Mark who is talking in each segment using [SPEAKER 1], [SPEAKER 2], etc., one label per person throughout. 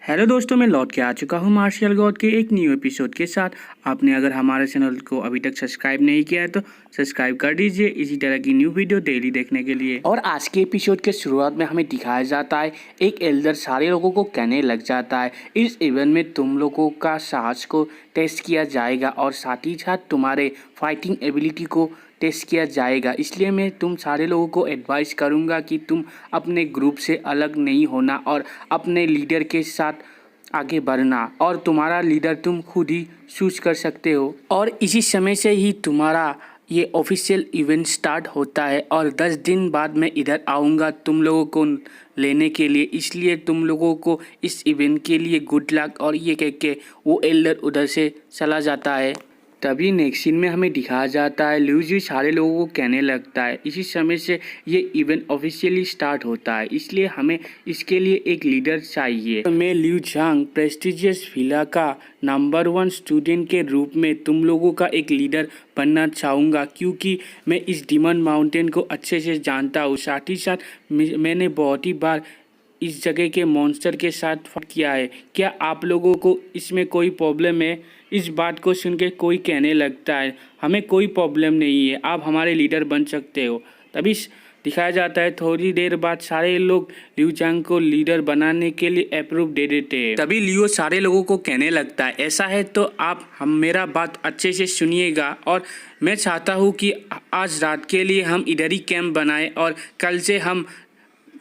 [SPEAKER 1] Hello दोस्तों, मैं लौट के आ चुका हूँ मार्शल गॉड के एक न्यू एपिसोड के साथ। आपने अगर हमारे चैनल को अभी तक सब्सक्राइब नहीं किया है तो सब्सक्राइब कर दीजिए इसी तरह की न्यू वीडियो डेली देखने के लिए। और आज के एपिसोड के शुरुआत में हमें दिखाया जाता है एक एल्डर सारे लोगों को कहने लग जाता है, इस इवेंट में तुम लोगों का साहस को टेस्ट किया जाएगा और साथ ही साथ तुम्हारे फाइटिंग एबिलिटी को टेस्ट किया जाएगा। इसलिए मैं तुम सारे लोगों को एडवाइस करूंगा कि तुम अपने ग्रुप से अलग नहीं होना और अपने लीडर के साथ आगे बढ़ना, और तुम्हारा लीडर तुम खुद ही चूज कर सकते हो। और इसी समय से ही तुम्हारा ये ऑफिशियल इवेंट स्टार्ट होता है और 10 दिन बाद मैं इधर आऊँगा तुम लोगों को लेने के लिए। इसलिए तुम लोगों को इस इवेंट के लिए गुड लक। और ये कह के वो एल्डर उधर से चला जाता है। तभी नेक्स्ट सीन में हमें दिखाया जाता है ल्यूजी सारे लोगों को कहने लगता है इसी समय से ये इवेंट ऑफिशियली स्टार्ट होता है, इसलिए हमें इसके लिए एक लीडर चाहिए। तो मैं लिu झांग प्रेस्टिजियस विला का नंबर 1 स्टूडेंट के रूप में तुम लोगों का एक लीडर बनना चाहूँगा, क्योंकि मैं इस डिमन माउंटेन को अच्छे से जानता हूँ। साथ ही साथ मैंने बहुत ही बार इस जगह के मॉन्स्टर के साथ फाइट किया है। क्या आप लोगों को इसमें कोई प्रॉब्लम है? इस बात को सुन के कोई कहने लगता है हमें कोई प्रॉब्लम नहीं है, आप हमारे लीडर बन सकते हो। तभी दिखाया जाता है थोड़ी देर बाद सारे लोग लिu झांग को लीडर बनाने के लिए अप्रूव दे देते हैं। तभी लियो सारे लोगों को कहने लगता है ऐसा है तो आप हम मेरा बात अच्छे से सुनिएगा, और मैं चाहता हूँ कि आज रात के लिए हम इधर ही कैंप बनाएं और कल से हम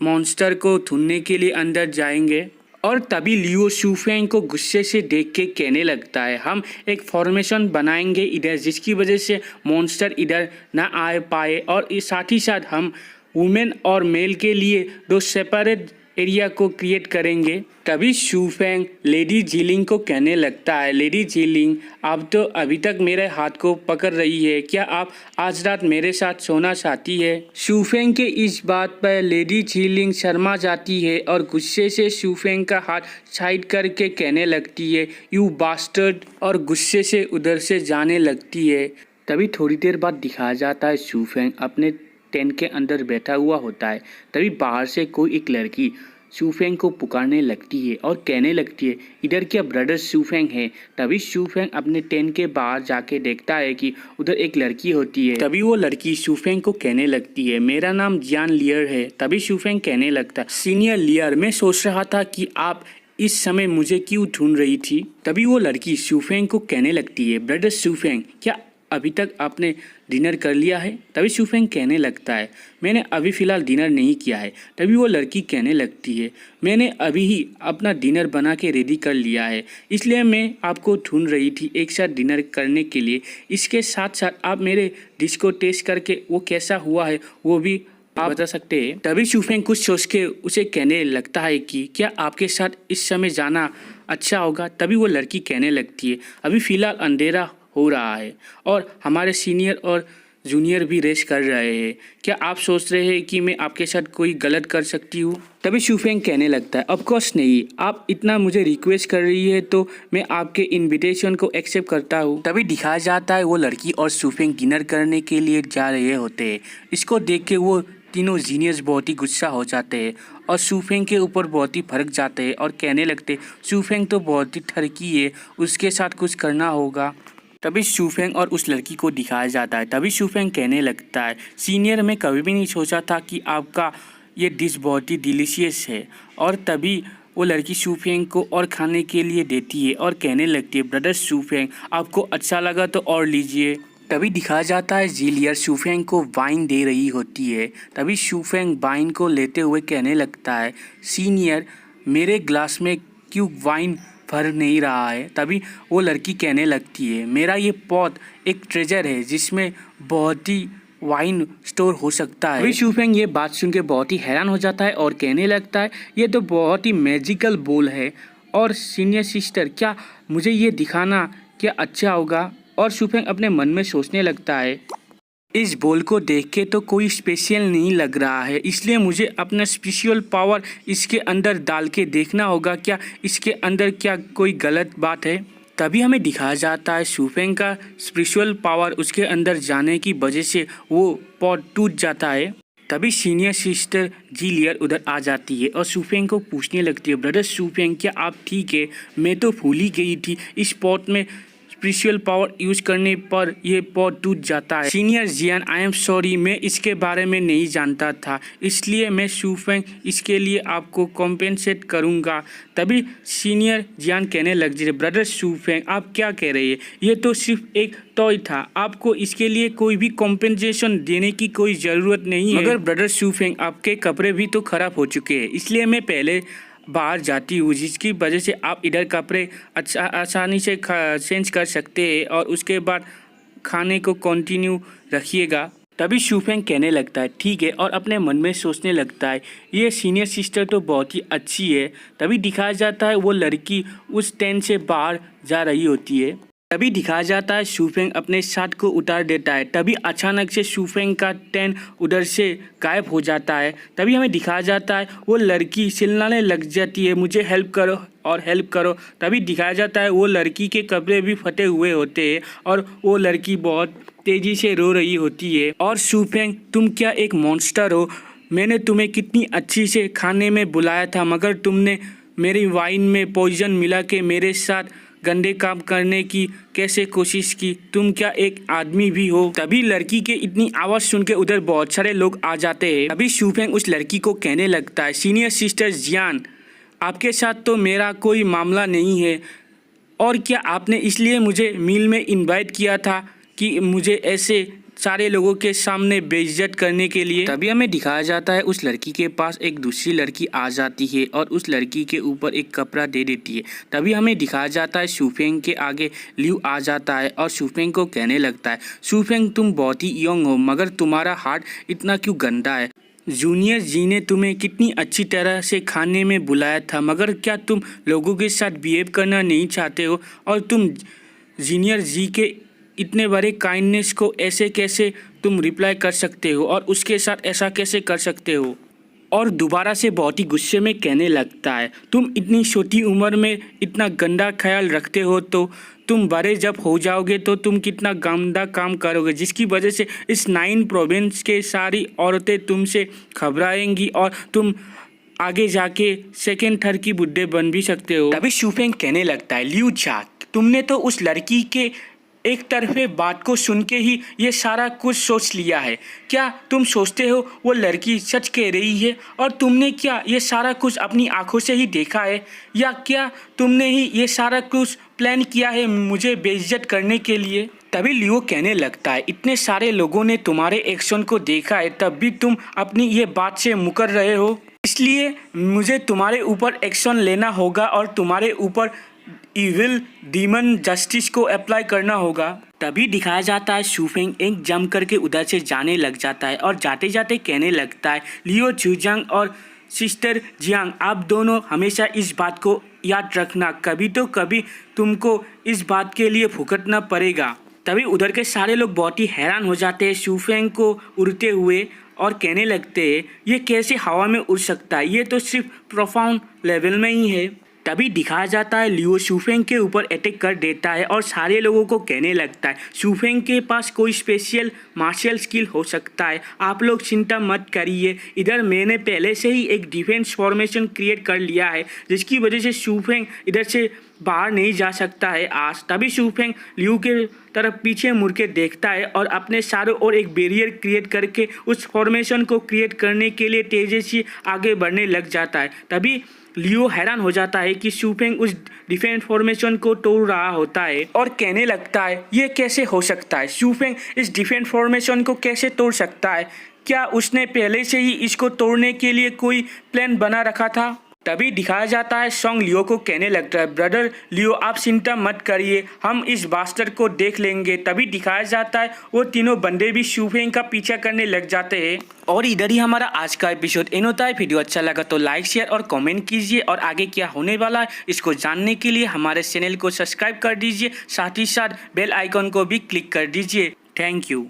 [SPEAKER 1] मॉन्स्टर को ढूंढने के लिए अंदर जाएंगे। और तभी लियो शूफेंग को गुस्से से देख के कहने लगता है हम एक फॉर्मेशन बनाएंगे इधर, जिसकी वजह से मॉन्स्टर इधर ना आ पाए, और साथ ही साथ हम वुमेन और मेल के लिए 2 सेपरेट एरिया को क्रिएट करेंगे। तभी शूफेंग लेडी जीलिंग को कहने लगता है लेडी जीलिंग, आप तो अभी तक मेरे हाथ को पकड़ रही है, क्या आप आज रात मेरे साथ सोना चाहती है? शूफेंग के इस बात पर लेडी जीलिंग शर्मा जाती है और गुस्से से शूफेंग का हाथ साइड करके कहने लगती है यू बास्टर्ड, और गुस्से से उधर से जाने लगती है। तभी थोड़ी देर बाद दिखाया जाता है शूफेंग अपने टेंट के अंदर बैठा हुआ होता है। तभी बाहर से कोई एक लड़की शूफेंग को पुकारने लगती है और कहने लगती है इधर क्या ब्रदर शूफेंग है? तभी शूफेंग अपने टेंट के बाहर जाके देखता है कि उधर एक लड़की होती है। तभी वो लड़की शूफेंग को कहने लगती है मेरा नाम जियान लियर है। तभी शूफेंग कहने लगता है सीनियर लियर, मैं सोच रहा था कि आप इस समय मुझे क्यों ढूंढ रही थी? तभी वो लड़की शूफेंग को कहने लगती है ब्रदर शूफेंग, क्या अभी तक आपने डिनर कर लिया है? तभी शूफेंग कहने लगता है मैंने अभी फ़िलहाल डिनर नहीं किया है। तभी वो लड़की कहने लगती है मैंने अभी ही अपना डिनर बना के रेडी कर लिया है, इसलिए मैं आपको ढूंढ रही थी एक साथ डिनर करने के लिए। इसके साथ साथ आप मेरे डिश को टेस्ट करके वो कैसा हुआ है वो भी आप बता सकते हैं। तभी शूफेंग कुछ सोच के उसे कहने लगता है कि क्या आपके साथ इस समय जाना अच्छा होगा? तभी वो लड़की कहने लगती है अभी फ़िलहाल अंधेरा हो रहा है और हमारे सीनियर और जूनियर भी रेस कर रहे हैं, क्या आप सोच रहे हैं कि मैं आपके साथ कोई गलत कर सकती हूँ? तभी शूफेंग कहने लगता है ऑफ कोर्स नहीं, आप इतना मुझे रिक्वेस्ट कर रही है तो मैं आपके इनविटेशन को एक्सेप्ट करता हूँ। तभी दिखाया जाता है वो लड़की और शूफेंग डिनर करने के लिए जा रहे होते हैं। इसको देख के वो तीनों जीनियस बहुत ही गुस्सा हो जाते हैं और शूफेंग के ऊपर बहुत ही भड़क जाते हैं और कहने लगते शूफेंग तो बहुत ही ठरकी है, उसके साथ कुछ करना होगा। तभी शूफेंग और उस लड़की को दिखाया जाता है। तभी शूफेंग कहने लगता है सीनियर, मैं कभी भी नहीं सोचा था कि आपका ये डिश बहुत ही डिलीशियस है। और तभी वो लड़की शूफेंग को और खाने के लिए देती है और कहने लगती है ब्रदर शूफेंग, आपको अच्छा लगा तो और लीजिए। तभी दिखाया जाता है जीलियर शूफेंग को वाइन दे रही होती है। तभी शूफेंग वाइन को लेते हुए कहने लगता है सीनियर, मेरे ग्लास में क्यों वाइन भर नहीं रहा है? तभी वो लड़की कहने लगती है मेरा ये पॉट एक ट्रेजर है जिसमें बहुत ही वाइन स्टोर हो सकता है। तभी शूफेंग ये बात सुन के बहुत ही हैरान हो जाता है और कहने लगता है ये तो बहुत ही मैजिकल बोल है, और सीनियर सिस्टर क्या मुझे ये दिखाना क्या अच्छा होगा? और शूफेंग अपने मन में सोचने लगता है इस बॉल को देख के तो कोई स्पेशल नहीं लग रहा है, इसलिए मुझे अपना स्पेशल पावर इसके अंदर डाल के देखना होगा, क्या इसके अंदर क्या कोई गलत बात है? तभी हमें दिखाया जाता है शूफेंग का स्पिरिचुअल पावर उसके अंदर जाने की वजह से वो पॉट टूट जाता है। तभी सीनियर सिस्टर जीलियर उधर आ जाती है और शूफेंग को पूछने लगती है, ब्रदर शूफेंग क्या आप ठीक है? मैं तो भूल ही गई थी, इस पॉट में स्पिरिचुअल पावर यूज करने पर यह पॉट टूट जाता है। सीनियर जियान, आई एम सॉरी, मैं इसके बारे में नहीं जानता था, इसलिए मैं शूफेंग इसके लिए आपको कॉम्पेंसेट करूंगा। तभी सीनियर जियान कहने लग जाए, ब्रदर शूफेंग आप क्या कह रहे हैं? ये तो सिर्फ एक टॉय था, आपको इसके लिए कोई भी कॉम्पेंसेशन देने की कोई ज़रूरत नहीं है। मगर ब्रदर शूफेंग आपके कपड़े भी तो खराब हो चुके हैं, इसलिए मैं पहले बाहर जाती हूँ, जिसकी वजह से आप इधर कपड़े आसानी से चेंज कर सकते हैं और उसके बाद खाने को कंटिन्यू रखिएगा। तभी शूफेंग कहने लगता है ठीक है, और अपने मन में सोचने लगता है ये सीनियर सिस्टर तो बहुत ही अच्छी है। तभी दिखाया जाता है वो लड़की उस टेंट से बाहर जा रही होती है। तभी दिखाया जाता है शूफेंग अपने शर्ट को उतार देता है। तभी अचानक से शूफेंग का टेंट उधर से गायब हो जाता है। तभी हमें दिखाया जाता है वो लड़की चिल्लाने लग जाती है, मुझे हेल्प करो और हेल्प करो। तभी दिखाया जाता है वो लड़की के कपड़े भी फटे हुए होते हैं और वो लड़की बहुत तेज़ी से रो रही होती है। और शूफेंग तुम क्या एक मॉन्स्टर हो? मैंने तुम्हें कितनी अच्छी से खाने में बुलाया था, मगर तुमने मेरी वाइन में पॉइजन मिला के मेरे साथ गंदे काम करने की कैसे कोशिश की? तुम क्या एक आदमी भी हो? तभी लड़की के इतनी आवाज़ सुन के उधर बहुत सारे लोग आ जाते हैं। तभी शूफेंग उस लड़की को कहने लगता है, सीनियर सिस्टर जियान आपके साथ तो मेरा कोई मामला नहीं है, और क्या आपने इसलिए मुझे मील में इनवाइट किया था कि मुझे ऐसे सारे लोगों के सामने बेइज्जत करने के लिए? तभी हमें दिखाया जाता है उस लड़की के पास एक दूसरी लड़की आ जाती है और उस लड़की के ऊपर एक कपड़ा दे देती है। तभी हमें दिखाया जाता है शूफेंग के आगे लियू आ जाता है और शूफेंग को कहने लगता है, शूफेंग तुम बहुत ही यंग हो, मगर तुम्हारा हार्ट इतना क्यों गंदा है? जूनियर जी ने तुम्हें कितनी अच्छी तरह से खाने में बुलाया था, मगर क्या तुम लोगों के साथ बिहेव करना नहीं चाहते हो? और तुम जूनियर जी के इतने बड़े काइंडनेस को ऐसे कैसे तुम रिप्लाई कर सकते हो और उसके साथ ऐसा कैसे कर सकते हो? और दोबारा से बहुत ही गुस्से में कहने लगता है, तुम इतनी छोटी उम्र में इतना गंदा ख्याल रखते हो, तो तुम बड़े जब हो जाओगे तो तुम कितना गंदा काम करोगे, जिसकी वजह से इस 9 प्रोविंस के सारी औरतें तुमसे घबराएंगी और तुम आगे जाके सेकेंड थर्ड की बुड्ढे बन भी सकते हो। तभी शूफेंग कहने लगता है, लियू जा, तुमने तो उस लड़की के एक तरफे बात को सुन के ही ये सारा कुछ सोच लिया है। क्या तुम सोचते हो वो लड़की सच कह रही है और तुमने क्या ये सारा कुछ अपनी आंखों से ही देखा है, या क्या तुमने ही ये सारा कुछ प्लान किया है मुझे बेइज्जत करने के लिए? तभी लियो कहने लगता है, इतने सारे लोगों ने तुम्हारे एक्शन को देखा है, तब भी तुम अपनी ये बात से मुकर रहे हो, इसलिए मुझे तुम्हारे ऊपर एक्शन लेना होगा और तुम्हारे ऊपर इविल डीमन जस्टिस को अप्लाई करना होगा। तभी दिखाया जाता है शूफेंग एक जम करके उधर से जाने लग जाता है और जाते जाते कहने लगता है, लियो चूजांग और सिस्टर जियांग आप दोनों हमेशा इस बात को याद रखना, कभी तो कभी तुमको इस बात के लिए भुगतना पड़ेगा। तभी उधर के सारे लोग बहुत ही हैरान हो जाते हैं शूफेंग को उड़ते हुए और कहने लगते हैं, ये कैसे हवा में उड़ सकता है, ये तो सिर्फ प्रोफाउंड लेवल में ही है। तभी दिखाया जाता है लियो शूफेंग के ऊपर अटैक कर देता है और सारे लोगों को कहने लगता है, शूफेंग के पास कोई स्पेशल मार्शल स्किल हो सकता है, आप लोग चिंता मत करिए, इधर मैंने पहले से ही एक डिफेंस फॉर्मेशन क्रिएट कर लिया है, जिसकी वजह से शूफेंग इधर से बाहर नहीं जा सकता है आज। तभी शूफेंग लियो के तरफ पीछे मुड़ के देखता है और अपने चारों ओर एक बैरियर क्रिएट करके उस फॉर्मेशन को क्रिएट करने के लिए तेजी से आगे बढ़ने लग जाता है। तभी लियो हैरान हो जाता है कि शूफेंग उस डिफेंस फॉर्मेशन को तोड़ रहा होता है और कहने लगता है, ये कैसे हो सकता है, शूफेंग इस डिफेंस फॉर्मेशन को कैसे तोड़ सकता है, क्या उसने पहले से ही इसको तोड़ने के लिए कोई प्लान बना रखा था? तभी दिखाया जाता है सोंग लियो को कहने लगता है, ब्रदर लियो आप चिंता मत करिए, हम इस बास्टर को देख लेंगे। तभी दिखाया जाता है वो तीनों बंदे भी शूफेंग का पीछा करने लग जाते हैं। और इधर ही हमारा आज का एपिसोड एंड होता है। वीडियो अच्छा लगा तो लाइक शेयर और कमेंट कीजिए और आगे क्या होने वाला है इसको जानने के लिए हमारे चैनल को सब्सक्राइब कर दीजिए, साथ ही साथ बेल आइकन को भी क्लिक कर दीजिए। Thank you.